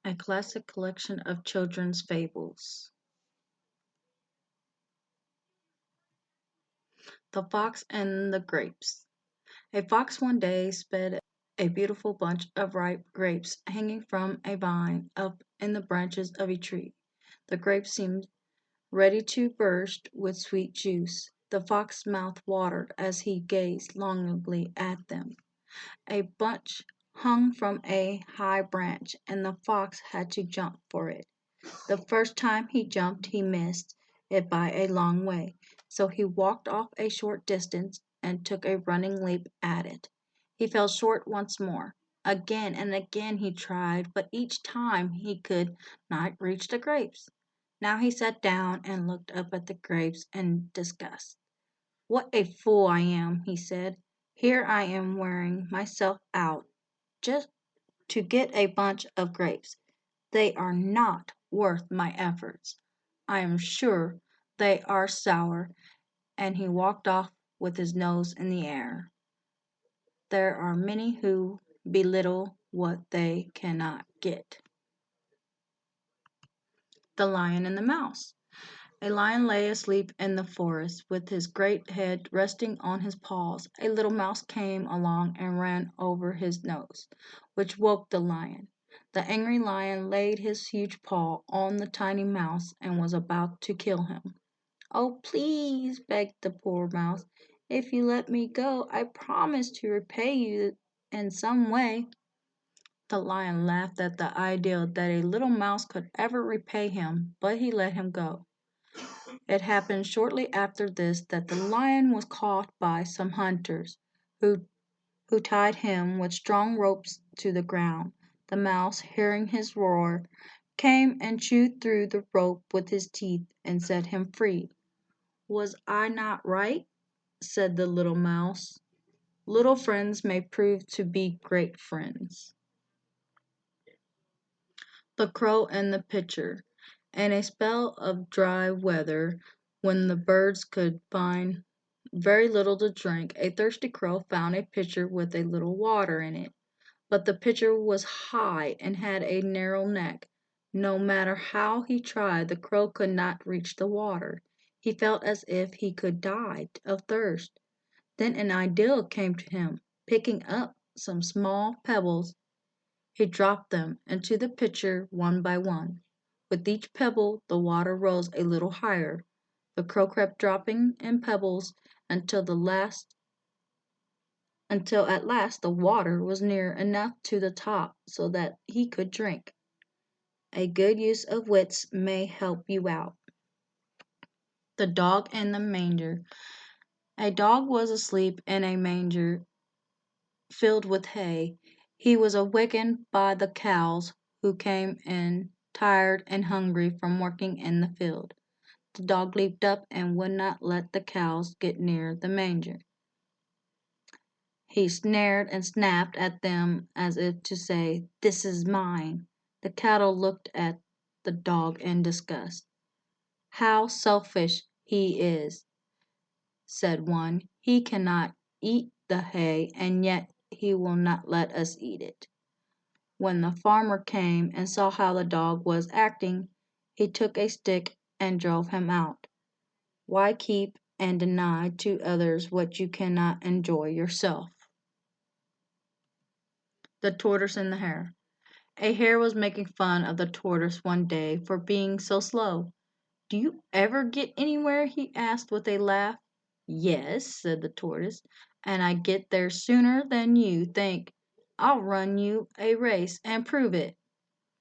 A classic collection of children's fables. The Fox and the Grapes. A fox one day spied a beautiful bunch of ripe grapes hanging from a vine up in the branches of a tree. The grapes seemed ready to burst with sweet juice. The fox's mouth watered as he gazed longingly at them. A bunch hung from a high branch, and the fox had to jump for it. The first time he jumped he missed it by a long way, so he walked off a short distance and took a running leap at it. He fell short once more. Again and again he tried, but each time he could not reach the grapes. Now he sat down and looked up at the grapes in disgust. "What a fool I am," he said. "Here I am wearing myself out just to get a bunch of grapes. They are not worth my efforts. I am sure they are sour," and he walked off with his nose in the air. There are many who belittle what they cannot get. The Lion and the Mouse. A lion lay asleep in the forest, with his great head resting on his paws. A little mouse came along and ran over his nose, which woke the lion. The angry lion laid his huge paw on the tiny mouse and was about to kill him. "Oh, please," begged the poor mouse, "if you let me go, I promise to repay you in some way." The lion laughed at the idea that a little mouse could ever repay him, but he let him go. It happened shortly after this that the lion was caught by some hunters, who tied him with strong ropes to the ground. The mouse, hearing his roar, came and chewed through the rope with his teeth and set him free. "Was I not right?" said the little mouse. "Little friends may prove to be great friends." The Crow and the Pitcher. In a spell of dry weather, when the birds could find very little to drink, a thirsty crow found a pitcher with a little water in it. But the pitcher was high and had a narrow neck. No matter how he tried, the crow could not reach the water. He felt as if he could die of thirst. Then an idea came to him. Picking up some small pebbles, he dropped them into the pitcher one by one. With each pebble the water rose a little higher. The crow kept dropping in pebbles until at last the water was near enough to the top so that he could drink. A good use of wits may help you out. The Dog and the Manger. A dog was asleep in a manger filled with hay. He was awakened by the cows, who came in tired and hungry from working in the field. The dog leaped up and would not let the cows get near the manger. He snared and snapped at them as if to say, "This is mine." The cattle looked at the dog in disgust. "How selfish he is," said one. "He cannot eat the hay, and yet he will not let us eat it." When the farmer came and saw how the dog was acting, he took a stick and drove him out. Why keep and deny to others what you cannot enjoy yourself? The Tortoise and the Hare. A hare was making fun of the tortoise one day for being so slow. "Do you ever get anywhere?" he asked with a laugh. "Yes," said the tortoise, "and I get there sooner than you think. I'll run you a race and prove it."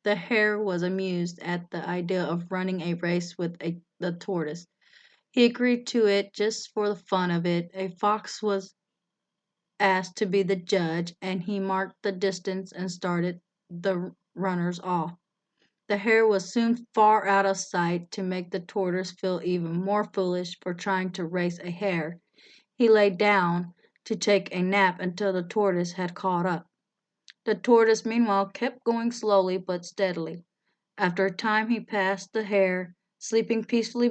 The hare was amused at the idea of running a race with the tortoise. He agreed to it just for the fun of it. A fox was asked to be the judge, and he marked the distance and started the runners off. The hare was soon far out of sight. To make the tortoise feel even more foolish for trying to race a hare, he lay down to take a nap until the tortoise had caught up. The tortoise meanwhile kept going slowly but steadily. After a time he passed the hare, sleeping peacefully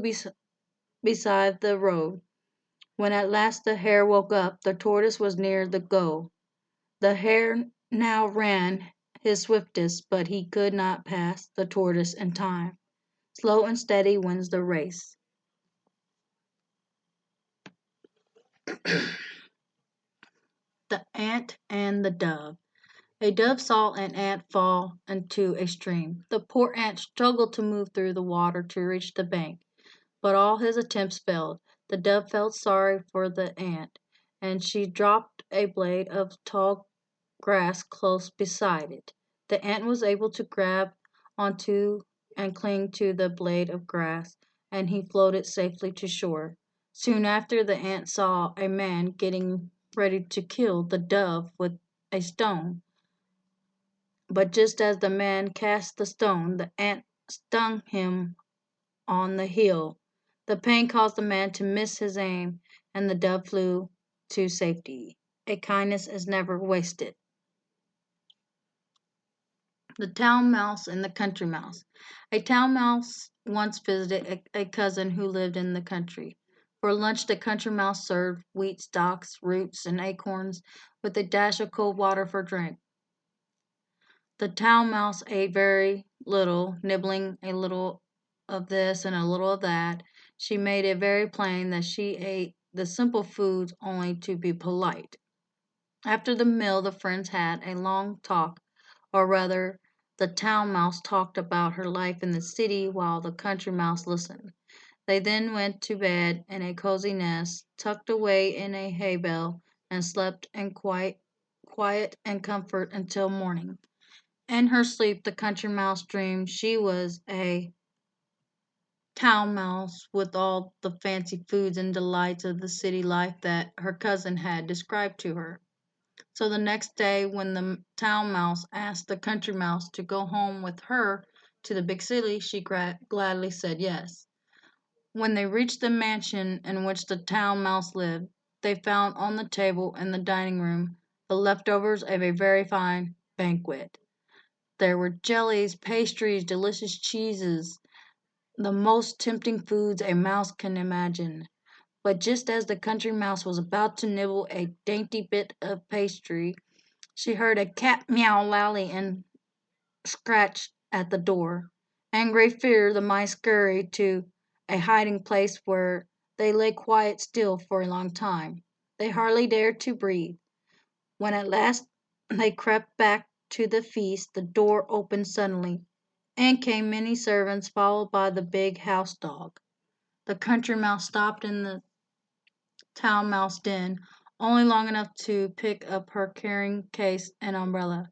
beside the road. When at last the hare woke up, the tortoise was near the goal. The hare now ran his swiftest, but he could not pass the tortoise in time. Slow and steady wins the race. The ant and the dove. A dove saw an ant fall into a stream. The poor ant struggled to move through the water to reach the bank, but all his attempts failed. The dove felt sorry for the ant, and she dropped a blade of tall grass close beside it. The ant was able to grab onto and cling to the blade of grass, and he floated safely to shore. Soon after, the ant saw a man getting ready to kill the dove with a stone. But just as the man cast the stone, the ant stung him on the heel. The pain caused the man to miss his aim, and the dove flew to safety. A kindness is never wasted. The town mouse and the country mouse. A town mouse once visited a cousin who lived in the country. For lunch, the country mouse served wheat stalks, roots, and acorns with a dash of cold water for drink. The town mouse ate very little, nibbling a little of this and a little of that. She made it very plain that she ate the simple foods only to be polite. After the meal, the friends had a long talk, or rather, the town mouse talked about her life in the city while the country mouse listened. They then went to bed in a cozy nest, tucked away in a hay bale, and slept in quiet and comfort until morning. In her sleep, the country mouse dreamed she was a town mouse with all the fancy foods and delights of the city life that her cousin had described to her. So the next day, when the town mouse asked the country mouse to go home with her to the big city, she gladly said yes. When they reached the mansion in which the town mouse lived, they found on the table in the dining room the leftovers of a very fine banquet. There were jellies, pastries, delicious cheeses, the most tempting foods a mouse can imagine. But just as the country mouse was about to nibble a dainty bit of pastry, she heard a cat meow loudly and scratch at the door. In great fear, the mice scurried to a hiding place where they lay quite still for a long time. They hardly dared to breathe. When at last they crept back to the feast, the door opened suddenly, and came many servants, followed by the big house dog. The country mouse stopped in the town mouse den, only long enough to pick up her carrying case and umbrella.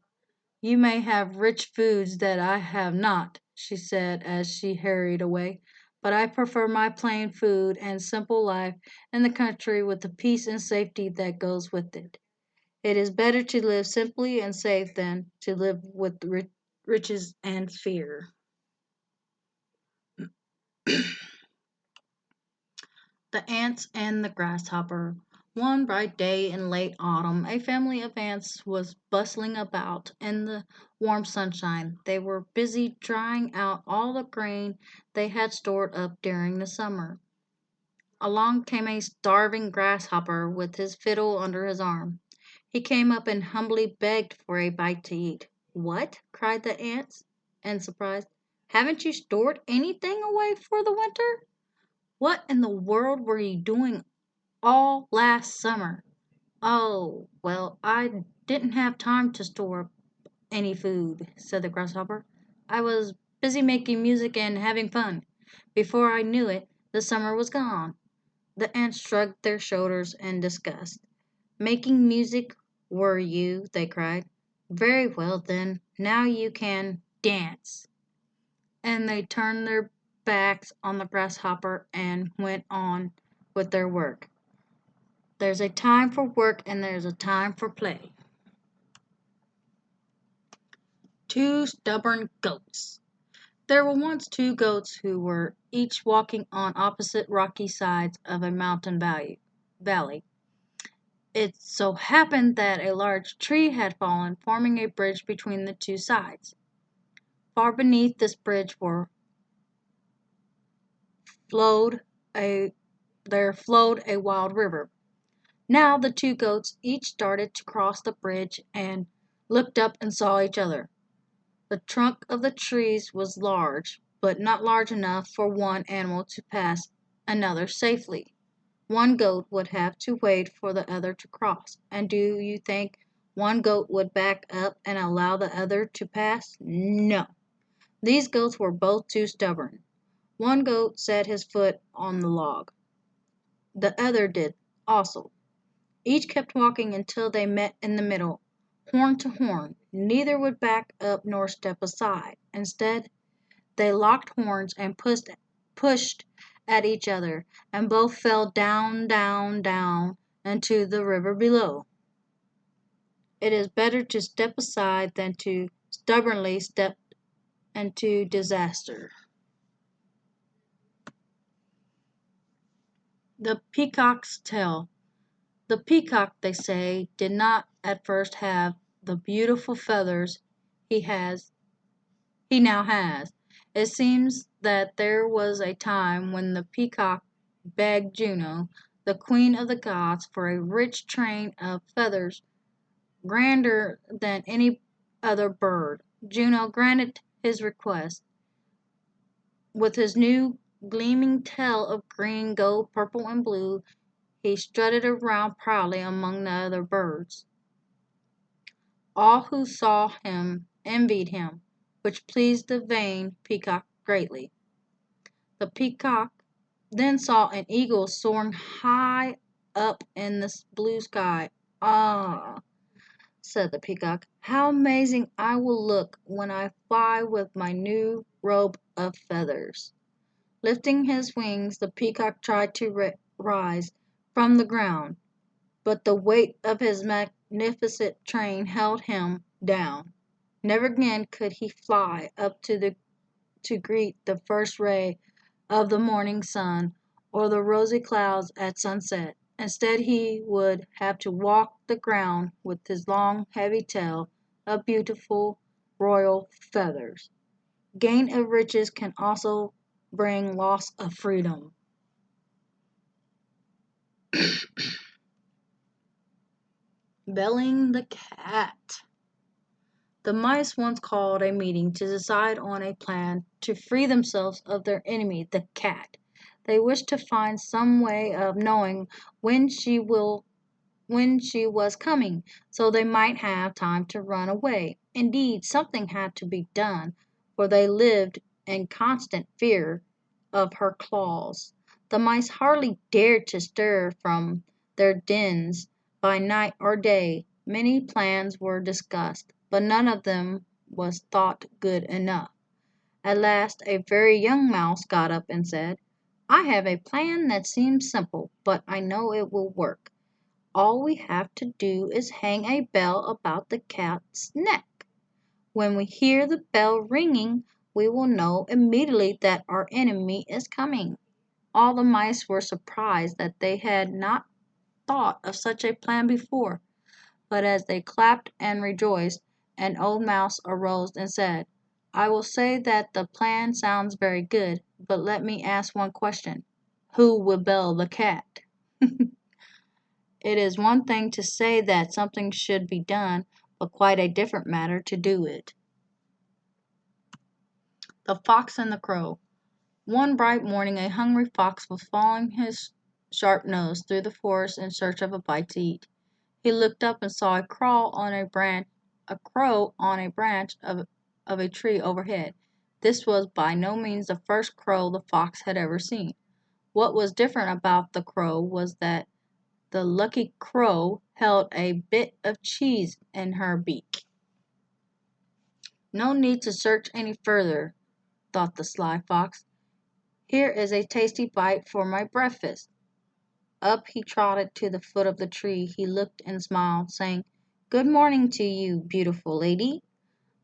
"You may have rich foods that I have not," she said as she hurried away, "but I prefer my plain food and simple life in the country with the peace and safety that goes with it. It is better to live simply and safe than to live with riches and fear." The ants and the grasshopper. One bright day in late autumn, a family of ants was bustling about in the warm sunshine. They were busy drying out all the grain they had stored up during the summer. Along came a starving grasshopper with his fiddle under his arm. He came up and humbly begged for a bite to eat. "What?" cried the ants in surprise. "Haven't you stored anything away for the winter? What in the world were you doing all last summer?" "Oh, well, I didn't have time to store up any food," said the grasshopper. "I was busy making music and having fun. Before I knew it, the summer was gone." The ants shrugged their shoulders in disgust. "Making music, were you?" they cried. "Very well, then, now you can dance." And they turned their backs on the grasshopper and went on with their work. There's a time for work and there's a time for play. Two stubborn goats. There were once two goats who were each walking on opposite rocky sides of a mountain valley. It so happened that a large tree had fallen, forming a bridge between the two sides. Far beneath this bridge flowed a there flowed a wild river. Now the two goats each started to cross the bridge and looked up and saw each other. The trunk of the trees was large, but not large enough for one animal to pass another safely. One goat would have to wait for the other to cross. And do you think one goat would back up and allow the other to pass? No. These goats were both too stubborn. One goat set his foot on the log. The other did also. Each kept walking until they met in the middle, horn to horn. Neither would back up nor step aside. Instead, they locked horns and pushed at each other, and both fell down, down, down into the river below. It is better to step aside than to stubbornly step into disaster. The peacock's tale. The peacock, they say, did not at first have the beautiful feathers he has he now has. It seems that there was a time when the peacock begged Juno, the queen of the gods, for a rich train of feathers grander than any other bird. Juno granted his request. With his new gleaming tail of green, gold, purple, and blue, he strutted around proudly among the other birds. All who saw him envied him, which pleased the vain peacock greatly. The peacock then saw an eagle soaring high up in the blue sky. "Ah," said the peacock, "how amazing I will look when I fly with my new robe of feathers." Lifting his wings, the peacock tried to rise from the ground, but the weight of his magnificent train held him down. Never again could he fly up to greet the first ray of the morning sun or the rosy clouds at sunset. Instead, he would have to walk the ground with his long, heavy tail of beautiful royal feathers. Gain of riches can also bring loss of freedom. Belling the cat. The mice once called a meeting to decide on a plan to free themselves of their enemy, the cat. They wished to find some way of knowing when when she was coming, so they might have time to run away. Indeed, something had to be done, for they lived in constant fear of her claws. The mice hardly dared to stir from their dens by night or day. Many plans were discussed, but none of them was thought good enough. At last a very young mouse got up and said, "I have a plan that seems simple, but I know it will work. All we have to do is hang a bell about the cat's neck. When we hear the bell ringing, we will know immediately that our enemy is coming." All the mice were surprised that they had not thought of such a plan before, but as they clapped and rejoiced, an old mouse arose and said, "I will say that the plan sounds very good, but let me ask one question. Who will bell the cat?" It is one thing to say that something should be done, but quite a different matter to do it. The Fox and the Crow. One bright morning a hungry fox was following his sharp nose through the forest in search of a bite to eat. He looked up and saw a crow on a branch of a tree overhead. This was by no means the first crow the fox had ever seen. What was different about the crow was that the lucky crow held a bit of cheese in her beak. "No need to search any further," thought the sly fox. "Here is a tasty bite for my breakfast." Up he trotted to the foot of the tree. He looked and smiled, saying, "Good morning to you, beautiful lady."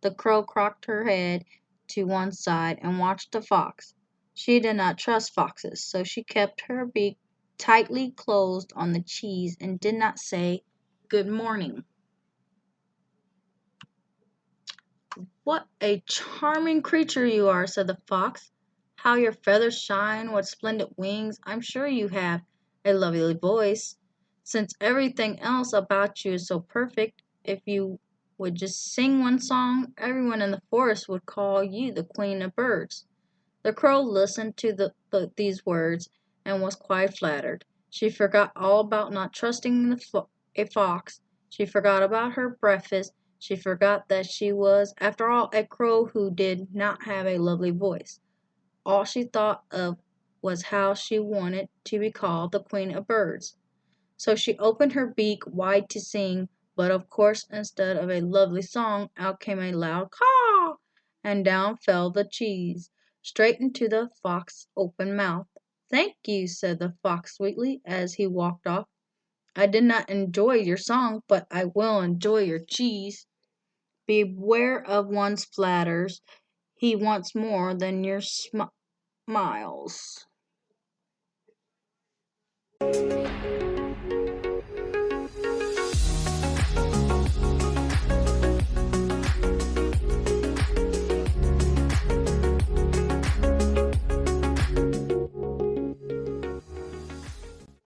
The crow cocked her head to one side and watched the fox. She did not trust foxes, so she kept her beak tightly closed on the cheese and did not say good morning. "What a charming creature you are," said the fox. "How your feathers shine! What splendid wings! I'm sure you have a lovely voice, since everything else about you is so perfect. If you would just sing one song, everyone in the forest would call you the Queen of Birds." The crow listened to these words and was quite flattered. She forgot all about not trusting a fox. She forgot about her breakfast. She forgot that she was, after all, a crow who did not have a lovely voice. All she thought of was how she wanted to be called the Queen of Birds. So she opened her beak wide to sing, but of course instead of a lovely song, out came a loud caw, and down fell the cheese, straight into the fox's open mouth. "Thank you," said the fox sweetly, as he walked off. "I did not enjoy your song, but I will enjoy your cheese. Beware of one's flatters, he wants more than your smiles."